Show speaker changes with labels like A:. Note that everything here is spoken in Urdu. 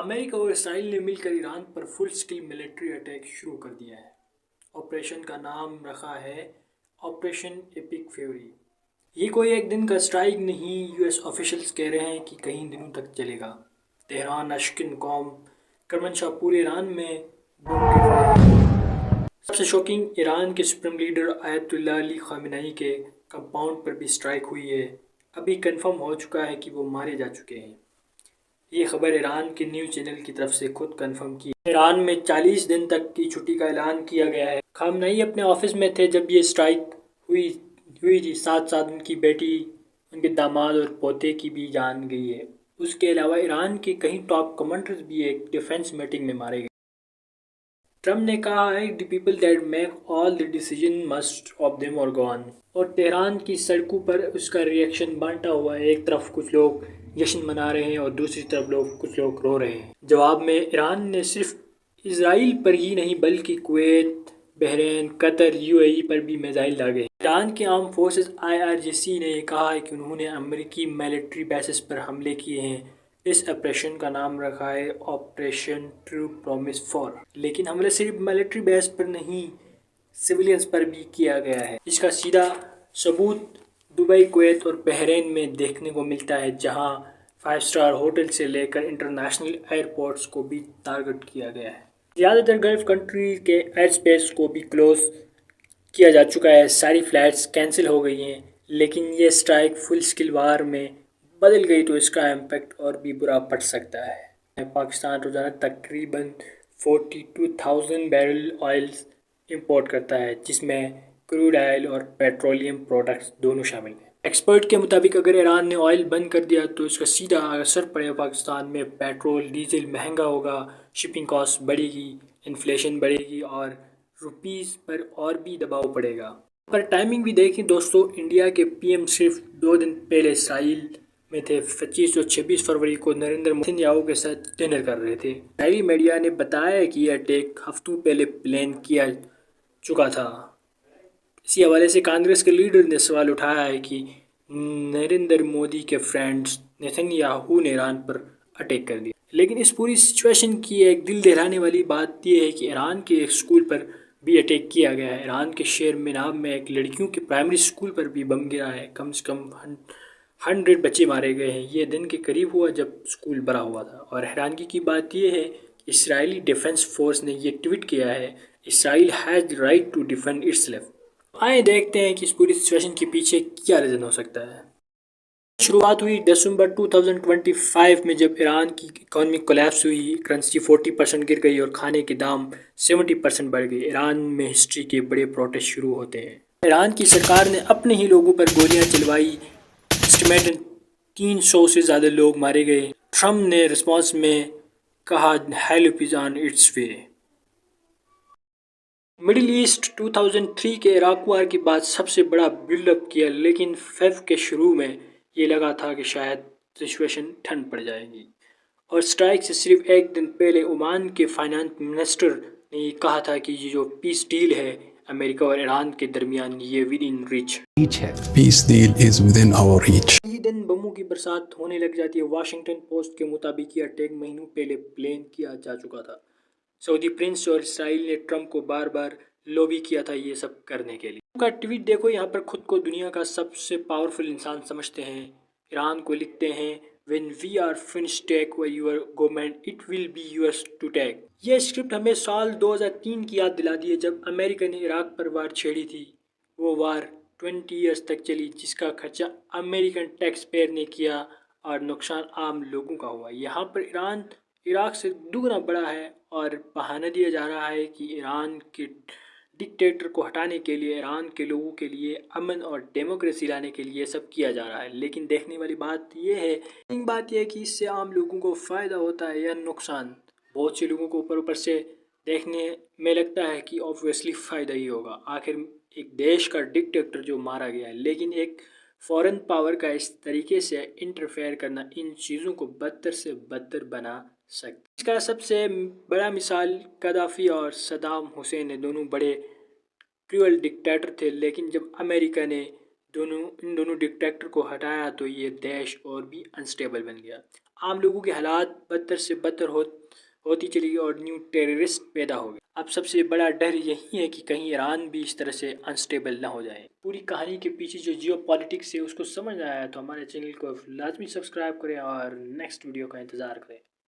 A: امریکہ اور اسرائیل نے مل کر ایران پر فل اسکیل ملٹری اٹیک شروع کر دیا ہے۔ آپریشن کا نام رکھا ہے آپریشن ایپک فیوری۔ یہ کوئی ایک دن کا اسٹرائیک نہیں، یو ایس آفیشلز کہہ رہے ہیں کہ کئی دنوں تک چلے گا۔ تہران، اشکن قوم، کرمنشاہ، پورے ایران میں بم گر رہے ہیں۔ سب سے شوکنگ، ایران کے سپریم لیڈر آیت اللہ علی خامنہ ای کے کمپاؤنڈ پر بھی اسٹرائیک ہوئی ہے۔ ابھی کنفرم ہو چکا ہے کہ وہ مارے جا چکے ہیں۔ یہ خبر ایران کے نیوز چینل کی طرف سے خود کنفرم کی ہے۔ ایران میں 40 دن تک کی چھٹی کا اعلان کیا گیا ہے۔ خامنہ ای اپنے آفس میں تھے جب یہ اسٹرائیک ہوئی تھی۔ ساتھ ساتھ ان کی بیٹی، ان کے داماد اور پوتے کی بھی جان گئی ہے۔ اس کے علاوہ ایران کے کئی ٹاپ کمانڈرز بھی ایک ڈیفنس میٹنگ میں مارے گئے۔ ٹرمپ نے کہا ہے "the people that make all the decision most of them are gone". اور تہران کی سڑکوں پر اس کا ریئیکشن بانٹا ہوا ہے۔ ایک طرف کچھ لوگ جشن منا رہے ہیں اور دوسری طرف کچھ لوگ رو رہے ہیں۔ جواب میں ایران نے صرف اسرائیل پر ہی نہیں بلکہ کویت، بحرین، قطر، یو اے ای پر بھی میزائل داغے ہیں۔ ایران کے آرم فورسز IRGC نے یہ کہا ہے کہ انہوں نے امریکی ملٹری بیسز پر حملے کیے ہیں۔ اس آپریشن کا نام رکھا ہے آپریشن ٹرو پرومس 4۔ لیکن حملہ صرف ملٹری بیس پر نہیں، سویلینز پر بھی کیا گیا ہے۔ اس کا سیدھا ثبوت دبئی، کویت اور بحرین میں دیکھنے کو ملتا ہے، جہاں 5 اسٹار ہوٹل سے لے کر انٹرنیشنل ایئرپورٹس کو بھی ٹارگٹ کیا گیا ہے۔ زیادہ تر گلف کنٹریز کے ایئر اسپیس کو بھی کلوز کیا جا چکا ہے۔ ساری فلائٹس کینسل ہو گئی ہیں۔ لیکن یہ اسٹرائیک فل اسکیل وار میں بدل گئی تو اس کا امپیکٹ اور بھی برا پڑ سکتا ہے۔ پاکستان روزانہ تقریباً 42,000 بیرل آئل امپورٹ کرتا ہے، جس میں کروڈ آئل اور پیٹرولیم پروڈکٹس دونوں شامل ہیں۔ ایکسپرٹ کے مطابق اگر ایران نے آئل بند کر دیا تو اس کا سیدھا اثر پڑے گا پاکستان میں۔ پیٹرول، ڈیزل مہنگا ہوگا، شپنگ کاسٹ بڑھے گی، انفلیشن بڑھے گی اور روپیز پر اور بھی دباؤ پڑے گا۔ پر ٹائمنگ بھی دیکھیں دوستو، انڈیا کے PM صرف 2 دن پہلے اسرائیل میں تھے۔ 25 اور 26 فروری کو نریندر مودی نیتنیاہو کے ساتھ ڈنر کر رہے تھے۔ اسرائیلی میڈیا نے بتایا کہ یہ اٹیک ہفتوں پہلے پلان کیا چکا تھا۔ اسی حوالے سے کانگریس کے لیڈر نے سوال اٹھایا ہے کہ نریندر مودی کے فرینڈ نیتنیاہو نے ایران پر اٹیک کر دیا۔ لیکن اس پوری سچویشن کی ایک دل دہلانے والی بات یہ ہے کہ ایران کے ایک اسکول پر بھی اٹیک کیا گیا ہے۔ ایران کے شہر مناب میں ایک لڑکیوں کے پرائمری اسکول پر بھی بم گرا ہے۔ کم سے کم 100 بچے مارے گئے ہیں۔ یہ دن کے قریب ہوا جب اسکول بھرا ہوا تھا۔ اور حیرانگی کی بات یہ ہے کہ اسرائیلی ڈیفنس فورس نے یہ ٹویٹ کیا ہے "Israel has the right to defend itself". آئیں دیکھتے ہیں کہ اس پوری سچویشن کے پیچھے کیا ریزن ہو سکتا ہے۔ شروعات ہوئی دسمبر 2025 میں جب ایران کی اکانومی کولیپس ہوئی، کرنسی 40% گر گئی اور کھانے کے دام 70% بڑھ گئے۔ ایران میں ہسٹری کے بڑے پروٹیسٹ شروع ہوتے ہیں۔ ایران کی سرکار نے اپنے ہی لوگوں پر گولیاں چلوائی۔ اسٹیمیٹڈ 300 سے زیادہ لوگ مارے گئے۔ ٹرمپ نے رسپانس میں کہا "help is on its way". Middle East 2003 کے عراق وار کے بعد سب سے بڑا بلڈ اپ کیا، لیکن فیب کے شروع میں یہ لگا تھا کہ شاید سچویشن ٹھنڈ پڑ جائے گی۔ اور اسٹرائیک سے صرف ایک دن پہلے عمان کے فائنانس منسٹر نے یہ کہا تھا کہ یہ جو پیس ڈیل ہے امریکہ اور ایران کے درمیان، یہ ود ان ریچ ہے۔
B: Peace deal is within our reach۔
A: یہی دن بموں کی برسات ہونے لگ جاتی ہے۔ واشنگٹن پوسٹ کے مطابق یہ اٹیک مہینوں پہلے پلان کیا جا چکا تھا۔ سعودی پرنس اور اسرائیل نے ٹرمپ کو بار بار لوبی کیا تھا یہ سب کرنے کے لیے۔ ان کا ٹویٹ دیکھو، یہاں پر خود کو دنیا کا سب سے پاورفل انسان سمجھتے ہیں۔ ایران کو لکھتے ہیں "When we are finished take over your government it will be yours to take"۔ یہ اسکرپٹ ہمیں سال 2003 کی یاد دلاتی ہے جب امریکہ نے عراق پر وار چھیڑی تھی۔ وہ وار 20 ایئرز تک چلی، جس کا خرچہ امریکن ٹیکس پیئر نے کیا اور نقصان عام لوگوں کا ہوا۔ یہاں پر ایران عراق سے دگنا بڑا ہے اور بہانہ دیا جا رہا ہے کہ ایران کے ڈکٹیٹر کو ہٹانے کے لیے، ایران کے لوگوں کے لیے امن اور ڈیموکریسی لانے کے لیے یہ سب کیا جا رہا ہے۔ لیکن دیکھنے والی بات یہ ہے کہ اس سے عام لوگوں کو فائدہ ہوتا ہے یا نقصان۔ بہت سے لوگوں کو اوپر سے دیکھنے میں لگتا ہے کہ obviously فائدہ ہی ہوگا، آخر ایک دیش کا ڈکٹیٹر جو مارا گیا ہے۔ لیکن ایک فورن پاور کا اس طریقے سے انٹرفیئر کرنا ان چیزوں کو بدتر سے بدتر بنا سکتا ہے۔ اس کا سب سے بڑا مثال قذافی اور صدام حسین ہیں۔ دونوں بڑے کروئل ڈکٹیٹر تھے، لیکن جب امریکہ نے ان دونوں ڈکٹیٹر کو ہٹایا تو یہ دیش اور بھی انسٹیبل بن گیا۔ عام لوگوں کے حالات بدتر سے بدتر ہوتی چلی گئی اور نیو ٹیررسٹ پیدا ہو گئے۔ اب سب سے بڑا ڈر یہی ہے کہ کہیں ایران بھی اس طرح سے انسٹیبل نہ ہو جائے۔ پوری کہانی کے پیچھے جو جیو پالیٹکس ہے اس کو سمجھ آیا تو ہمارے چینل کو لازمی سبسکرائب کریں اور نیکسٹ ویڈیو کا انتظار کریں۔